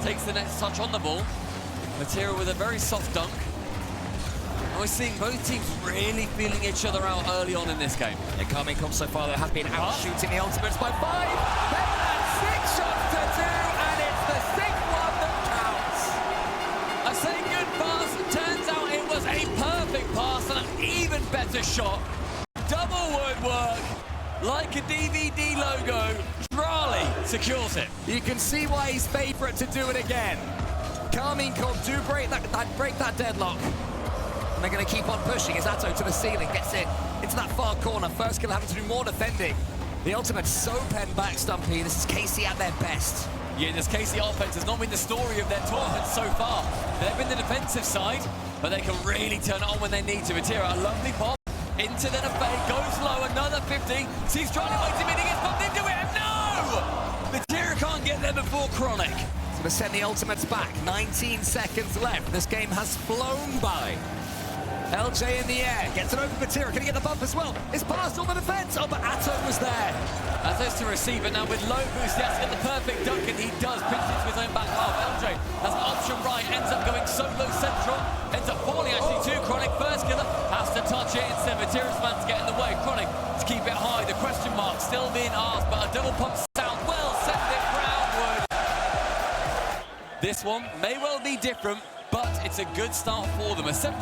takes the next touch on the ball. Matera with a very soft dunk. And we're seeing both teams really feeling each other out early on in this game. Yeah, Karmine Corp so far, they have been out shooting the ultimates by 5. Then that's 6 shots to 2, and it's the 6th one that counts. I say good pass, it turns out it was a perfect pass and an even better shot. Double woodwork, like a DVD logo. Drali secures it. You can see why he's favourite to do it again. Karmine Corp do break that deadlock. And they're going to keep on pushing as Atto to the ceiling, gets it into that far corner. First kill having to do more defending. The ultimate's so penned back, Stumpy. This is KC at their best. Yeah, this KC offense has not been the story of their tournament so far. They've been the defensive side, but they can really turn it on when they need to. Matera, a lovely pop into the fade, goes low, another 50. Sees Charlie waiting, he gets bumped into it, and no! Matera can't get there before Chronic. So to send the ultimates back, 19 seconds left. This game has flown by. LJ in the air, gets it over Matera, can he get the bump as well? It's passed on the defense, oh, but Atto was there. Atto's to receive it now with low boost, he has to get the perfect dunk, and he does, pinch it to his own back half. LJ has an option right, ends up going solo central, ends up falling actually to Chronic. First killer has to touch it instead. Matera's man to get in the way. Chronic to keep it high, the question mark still being asked, but a double pump sound well sent it groundward. This one may well be different, but it's a good start for them. A 70%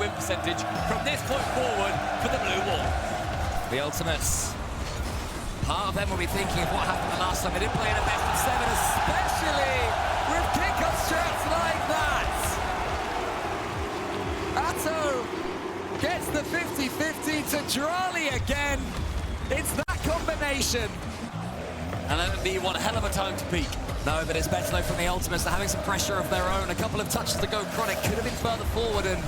win percentage from this point forward for the Blue Wall. The ultimates. Part of them will be thinking of what happened the last time they didn't play in a best of 7, especially with kick-off strats like that. Atto gets the 50-50 to Drali again. It's that combination. And that would be one hell of a time to peak. No, but it's better though from the ultimates. They're having some pressure of their own. A couple of touches to go. Chronic could have been further forward and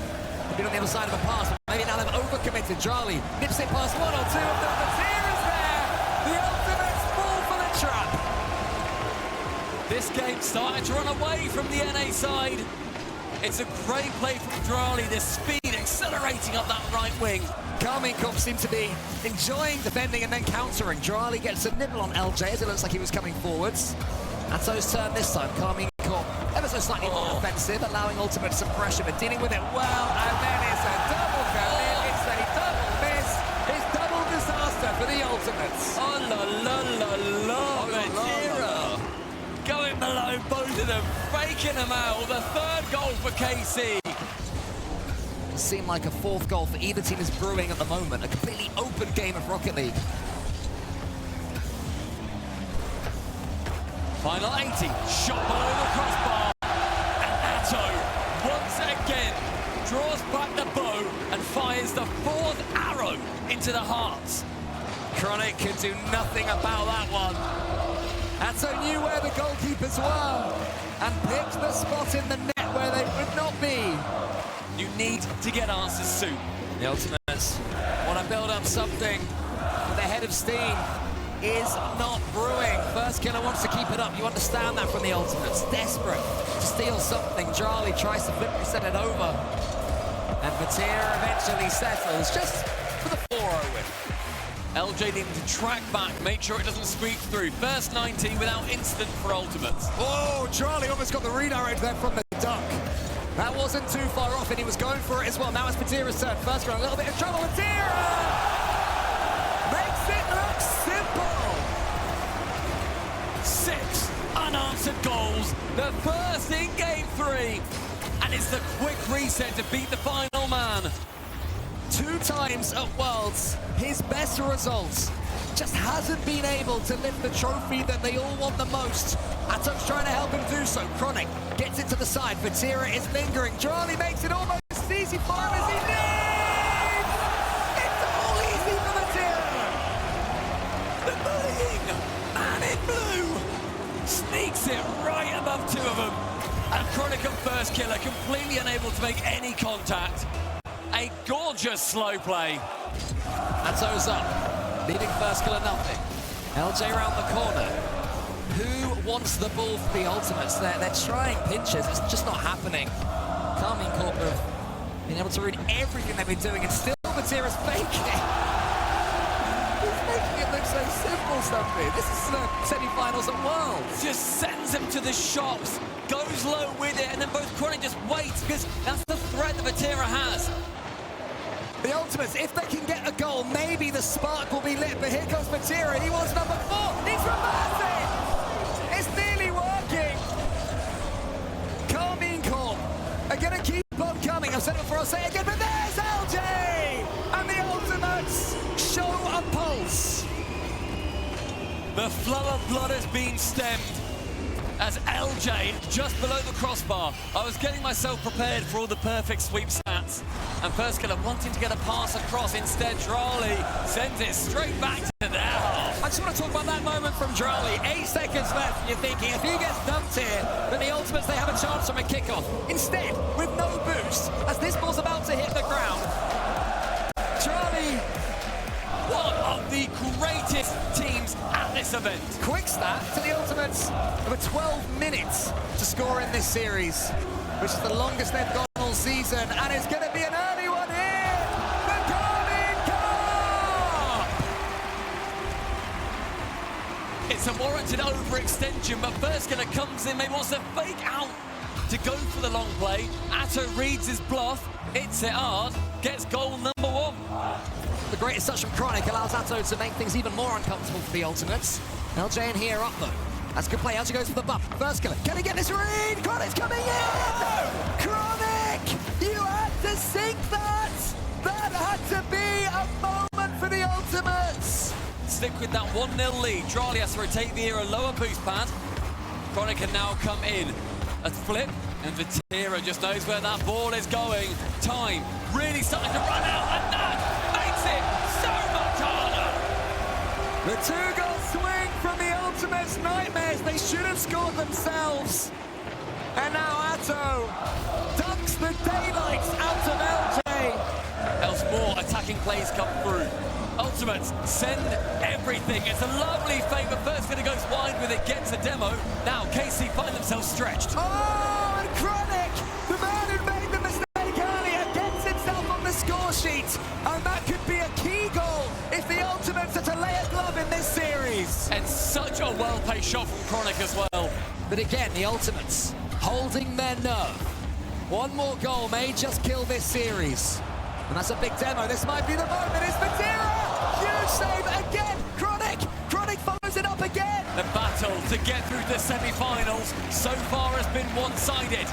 been on the other side of a pass. Maybe now they've overcommitted. Drali nips it past 1 or 2 of them. Matera's there. The ultimates fall for the trap. This game started to run away from the NA side. It's a great play from Drali. This speed accelerating up that right wing. Karmine Corp seem to be enjoying defending and then countering. Drali gets a nibble on LJ as it looks like he was coming forwards. Atto's turn this time. Karmine Corp ever so slightly more offensive, allowing ultimate some pressure, but dealing with it well. And then it's a double commit. It's a double miss. It's double disaster for the ultimates. Oh la la la la, Matera going below both of them, faking them out. The third goal for KC. Seemed like a 4th goal for either team is brewing at the moment. A completely open game of Rocket League. Final 80, shot below the crossbar. And Atto, once again, draws back the bow and fires the 4th arrow into the hearts. Chronic could do nothing about that one. Atto knew where the goalkeepers were and picked the spot in the net where they would not be. You need to get answers soon. The ultimates want to build up something, but the head of steam is not brewing. First killer wants to keep it up. You understand that from the ultimates. Desperate to steal something. Drali tries to flip reset it over. And Matera eventually settles just for the 4-0 win. LJ needing to track back, make sure it doesn't squeak through. First 19 without incident for ultimates. Oh, Drali almost got the redirect there from the dunk. That wasn't too far off, and he was going for it as well. Now it's Matera's turn. First round, a little bit of trouble. Matera makes it look simple. 6 unanswered goals. The first in game 3. And it's the quick reset to beat the final man. 2 times at Worlds, his best results. Just hasn't been able to lift the trophy that they all want the most. Atto's trying to help him do so. Chronic gets it to the side. Matera is lingering. Drali makes it almost easy for him as he needs. It's all easy for Matera. The bullying man in blue sneaks it right above 2 of them. And Chronic on first killer, completely unable to make any contact. A gorgeous slow play. Atto's up, leading first killer nothing. LJ around the corner. Who wants the ball for the ultimates? They're trying pinches, it's just not happening. Karmine Corp have been able to read everything they've been doing, and still Matera's faking it. He's making it look so simple, Stumpy. This is the semi-finals at Worlds. Just sends him to the shops. goes low with it, and then both Chronic just waits, because that's the threat that Vatira has. The Ultimates, if they can get a goal, maybe the spark will be lit, but here comes Vatira, he wants number 4, he's reversing! It's nearly working! Karmine Corp are gonna keep on coming, I've said it before, I'll say it again, but there's LJ! And the Ultimates show a pulse. The flow of blood has been stemmed as LJ just below the crossbar. I was getting myself prepared for all the perfect sweep stats. And first killer wanting to get a pass across. Instead, Drali sends it straight back to their half. I just want to talk about that moment from Drali. 8 seconds left, and you're thinking, if he gets dumped here, then the Ultimates, they have a chance from a kickoff. Instead, with no boost, as this ball's about to hit the ground, Drali, one of the greatest teams at this event. Quick stat to the Ultimates over 12 minutes to score in this series, which is the longest they've gone all season, and it's going to be an early one here. The Karmine Corp! It's a warranted overextension, but first killer comes in, maybe wants to fake out to go for the long play. Atto reads his bluff, hits it hard, gets goal number 1. The greatest touch from Chronic allows Atto to make things even more uncomfortable for the Ultimates. LJ in here up though. That's a good play. LJ goes for the bump. First killer. Can he get this read? Chronic's coming in! Chronic! You had to sink that! That had to be a moment for the Ultimates! Stick with that 1-0 lead. Drali has to rotate the era lower boost pad. Chronic can now come in. A flip, and Vatira just knows where that ball is going. Time really starting to run out, and that makes it so much harder. The 2-goal swing from the Ultimates nightmares. They should have scored themselves. And now Atto dunks the daylights out of LJ. Else more attacking plays come through. Ultimates send everything. It's a lovely fake, but first killer goes wide with it, gets a demo. Now KC find themselves stretched. Oh, and Chronic, the man who made the mistake earlier, gets himself on the score sheet. And that could be a key goal if the Ultimates are to lay a glove in this series. And such a well-paced shot from Chronic as well. But again, the Ultimates holding their nerve. One more goal may just kill this series. And that's a big demo. This might be the moment. It's Vatira! Huge save again! Chronic! Chronic follows it up again! The battle to get through the semi-finals so far has been one-sided.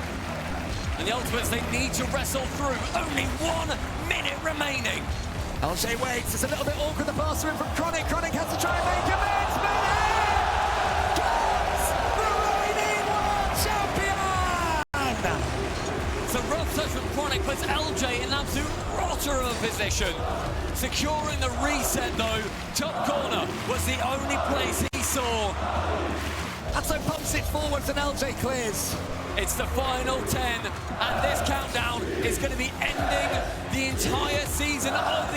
And the Ultimates, they need to wrestle through. Only 1 minute remaining. LJ waits. It's a little bit awkward, the pass through from Chronic. Chronic has to try and make amends, but in comes the reigning world champion! So rough touch from Chronic puts LJ in an absolute rotter of a position. Securing the reset though, top corner was the only place he saw. Atto pumps it forwards and LJ clears. It's the final 10, and this countdown is going to be ending the entire season of